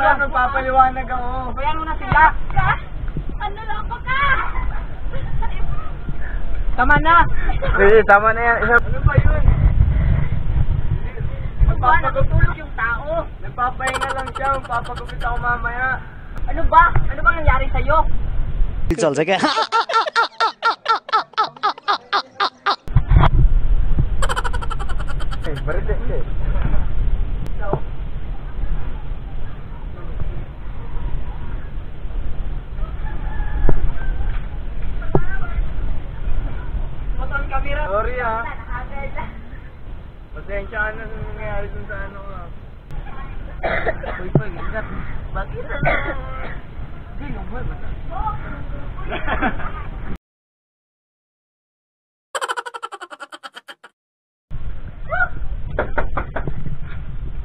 ka, nagpapaliwanag ako. Bayan mo na sila. Ano lang ko ka? Tama na. Sige, tama na yan. Ano ba yun? Nagpapagutulog yung tao. Nagpapahinga lang siya, magpapagupit ako mamaya. Ano ba? Ano bang nangyari sa'yo? चल सके Berhenti. Motor kamera. Sorry ah. Pasensya ka na sa nangyayari dun sa ano ah. Uy, ingat. Bakit? Hindi, yung boy.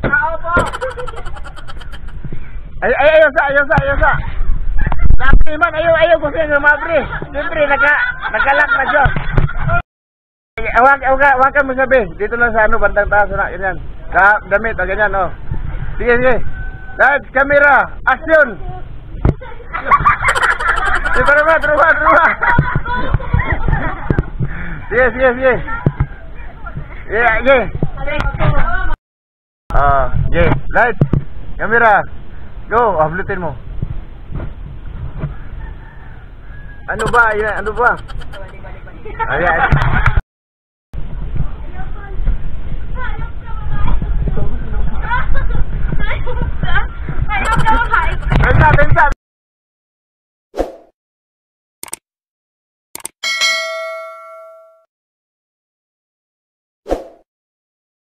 Tao po! Ayaw sa. Tapi man, ayaw ko siya lumabri. Siyempre, nakalak na siya. Awakan mo sabi. Dito lang sa ano, bandang taas na, ganyan. Damit, ganyan, oh. Sige. Lights, camera, action! Terima. Sige. Yeah. Lights, camera, go, hablutin mo. Ano ba? Ayan.